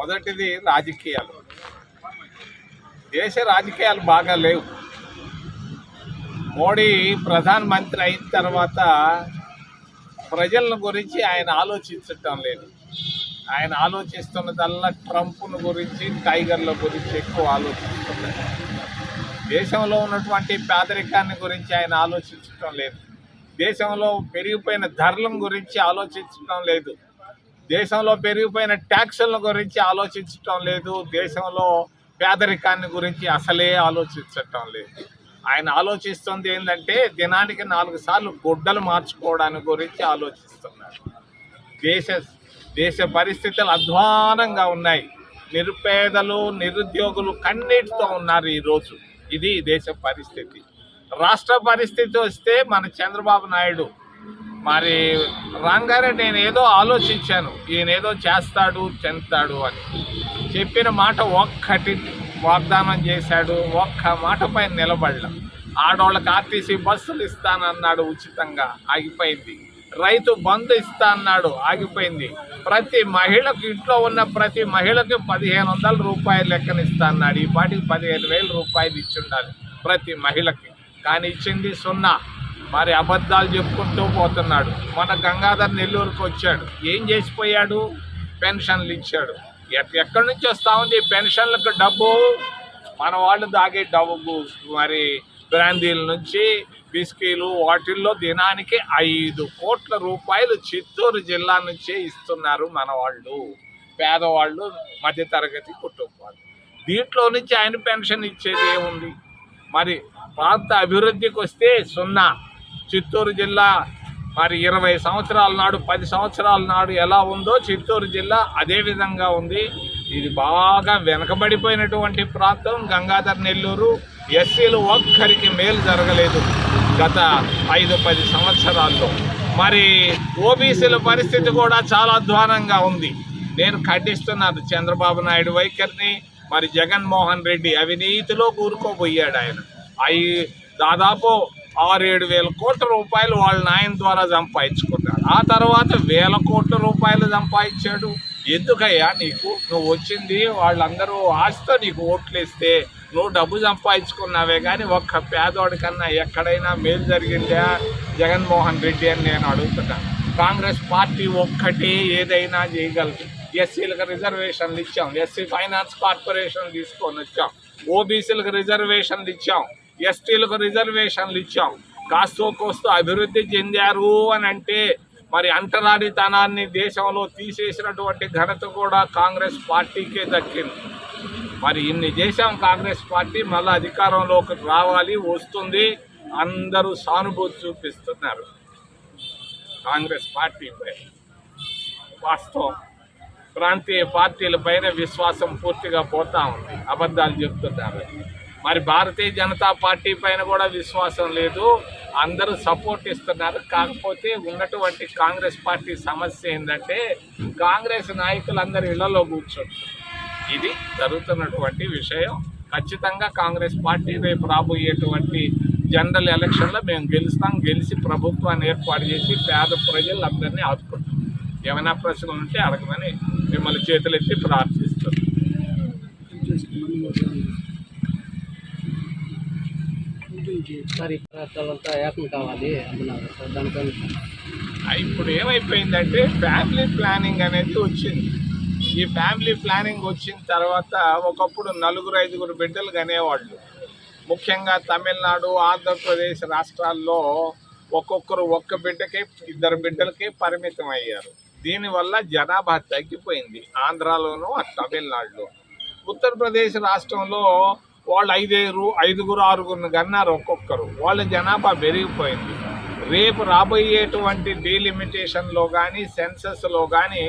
మొదటిది రాజకీయాలు. దేశ రాజకీయాలు బాగా లేవు. మోడీ ప్రధానమంత్రి అయిన తర్వాత ప్రజల గురించి ఆయన ఆలోచించటం లేదు. ఆయన ఆలోచిస్తున్నదల్లా ట్రంప్ను గురించి, టైగర్ల గురించి ఎక్కువ ఆలోచిస్తున్నారు. దేశంలో ఉన్నటువంటి పేదరికాన్ని గురించి ఆయన ఆలోచించటం లేదు. దేశంలో పెరిగిపోయిన ధరల గురించి ఆలోచించటం లేదు. దేశంలో పెరిగిపోయిన ట్యాక్సుల గురించి ఆలోచించటం లేదు. దేశంలో పేదరికాన్ని గురించి అసలే ఆలోచించటం లేదు. ఆయన ఆలోచిస్తుంది ఏంటంటే దినానికి 4 సార్లు గుడ్డలు మార్చుకోవడానికి గురించి ఆలోచిస్తున్నారు. దేశ పరిస్థితులు అధ్వానంగా ఉన్నాయి. నిరుపేదలు, నిరుద్యోగులు కన్నీటితో ఉన్నారు ఈరోజు. ఇది దేశ పరిస్థితి. రాష్ట్ర పరిస్థితి వస్తే మన చంద్రబాబు నాయుడు మరి రాగానే నేను ఏదో ఆలోచించాను, ఈయనేదో చేస్తాడు చెందుతాడు అని చెప్పిన మాట ఒక్కటి వాగ్దానం చేశాడు. ఒక్క మాట పైన నిలబడలేం. ఆడవాళ్ళకి ఆర్టీసీ బస్సులు ఇస్తానన్నాడు, ఉచితంగా ఆగిపోయింది. రైతు బంధు ఇస్తా అన్నాడు, ఆగిపోయింది. ప్రతి మహిళకు, ఇంట్లో ఉన్న ప్రతి మహిళకి 1500 రూపాయలు లెక్కన ఇస్తా అన్నాడు. ఈ పాటికి 15,000 రూపాయలు ఇచ్చి ఉండాలి ప్రతి మహిళకి, కానీ ఇచ్చింది 0. మరి అబద్ధాలు చెప్పుకుంటూ పోతున్నాడు. మన గంగాధర్ నెల్లూరుకు వచ్చాడు, ఏం చేసిపోయాడు? పెన్షన్లు ఇచ్చాడు. ఎక్కడి నుంచి వస్తూ ఉంది పెన్షన్లకు డబ్బు? మన వాళ్ళు దాగే డబ్బు మరి బ్రాందీల నుంచి, బిస్కీలు, వాటిల్లో దినానికి 5 కోట్ల రూపాయలు చిత్తూరు జిల్లా నుంచే ఇస్తున్నారు మన వాళ్ళు, పేదవాళ్ళు, మధ్యతరగతి కుటుంబాలు. దీంట్లో నుంచి ఆయన పెన్షన్ ఇచ్చేది ఏముంది? మరి ప్రాంత అభివృద్ధికి వస్తే 0. చిత్తూరు జిల్లా మరి 20 సంవత్సరాల నాడు, 10 సంవత్సరాల నాడు ఎలా ఉందో చిత్తూరు జిల్లా అదే విధంగా ఉంది. ఇది బాగా వెనకబడిపోయినటువంటి ప్రాంతం గంగాధర్ నెల్లూరు. ఎస్సీలు ఒక్కరికి మేలు జరగలేదు గత 5-10 సంవత్సరాల్లో. మరి ఓబీసీల పరిస్థితి కూడా చాలా అధ్వానంగా ఉంది. నేను ఖండిస్తున్నాను చంద్రబాబు నాయుడు వైఖరిని. మరి జగన్మోహన్ రెడ్డి అవినీతిలో కూరుకోబోయాడు. ఆయన దాదాపు 6-7 వేల కోట్ల రూపాయలు వాళ్ళ నాయన ద్వారా సంపాదించుకున్నాడు. ఆ తర్వాత 1000 కోట్ల రూపాయలు సంపాదించాడు. ఎందుకయ్యా నీకు? నువ్వు వచ్చింది వాళ్ళందరూ ఆశతో నీకు ఓట్లేస్తే నువ్వు డబ్బు సంపాదించుకున్నావే కానీ ఒక్క పేదోడి కన్నా ఎక్కడైనా మేలు జరిగిందా జగన్మోహన్ రెడ్డి అని నేను అడుగుతున్నాను. కాంగ్రెస్ పార్టీ ఒక్కటే ఏదైనా చేయగలదు. ఎస్సీలకు రిజర్వేషన్లు ఇచ్చాం, ఎస్సీ ఫైనాన్స్ కార్పొరేషన్ తీసుకొని వచ్చాం, ఓబీసీలకు రిజర్వేషన్లు ఇచ్చాం, ఎస్టీలకు రిజర్వేషన్లు ఇచ్చాం. కాస్తో కోస్తో అభివృద్ధి చెందారు అని అంటే మరి అంటరానితనాన్ని దేశంలో తీసేసినటువంటి ఘనత కూడా కాంగ్రెస్ పార్టీకే దక్కింది. మరి ఇన్ని చేశాం కాంగ్రెస్ పార్టీ, మళ్ళీ అధికారంలోకి రావాలి, వస్తుంది. అందరూ సానుభూతి చూపిస్తున్నారు కాంగ్రెస్ పార్టీపై. వాస్తవం ప్రాంతీయ పార్టీలపైన విశ్వాసం పూర్తిగా పోతా ఉంది, అబద్ధాలు చెప్తున్నారు. మరి భారతీయ జనతా పార్టీ పైన కూడా విశ్వాసం లేదు, అందరూ సపోర్ట్ ఇస్తున్నారు. కాకపోతే ఉన్నటువంటి కాంగ్రెస్ పార్టీ సమస్య ఏంటంటే కాంగ్రెస్ నాయకులందరూ ఇళ్లలో కూర్చుంటారు. ఇది జరుగుతున్నటువంటి విషయం. ఖచ్చితంగా కాంగ్రెస్ పార్టీ రేపు రాబోయేటువంటి జనరల్ ఎలక్షన్లో మేము గెలుస్తాం. గెలిచి ప్రభుత్వాన్ని ఏర్పాటు చేసి పేద ప్రజలందరినీ ఆదుకుంటాం. ఏమైనా ప్రశ్నలు ఉంటే అడగమని మిమ్మల్ని చేతులెత్తి ప్రార్థిస్తున్నాం. ఇప్పుడు ఏమైపోయిందంటే ఫ్యామిలీ ప్లానింగ్ అనేది వచ్చింది. ఈ ఫ్యామిలీ ప్లానింగ్ వచ్చిన తర్వాత ఒకప్పుడు 4-5 బిడ్డలు కనేవాళ్ళు. ముఖ్యంగా తమిళనాడు, ఆంధ్రప్రదేశ్ రాష్ట్రాల్లో ఒక్కొక్కరు 1 బిడ్డకే, 2 బిడ్డలకే పరిమితం అయ్యారు. దీనివల్ల జనాభా తగ్గిపోయింది ఆంధ్రాలోనూ, తమిళనాడులో. ఉత్తరప్రదేశ్ రాష్ట్రంలో వాళ్ళు 5-6 కన్నారు ఒక్కొక్కరు. వాళ్ళ జనాభా పెరిగిపోయింది. రేపు రాబోయేటువంటి డీలిమిటేషన్లో కానీ, సెన్సస్లో కానీ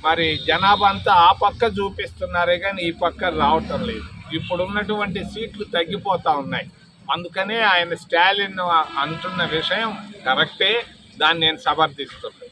మరి జనాభా అంతా ఆ పక్క చూపిస్తున్నారే కానీ ఈ పక్క రావటం లేదు. ఇప్పుడు ఉన్నటువంటి సీట్లు తగ్గిపోతూ ఉన్నాయి. అందుకనే ఆయన స్టాలిన్ అంటున్న విషయం కరెక్టే, దాన్ని నేను సమర్థిస్తున్నాను.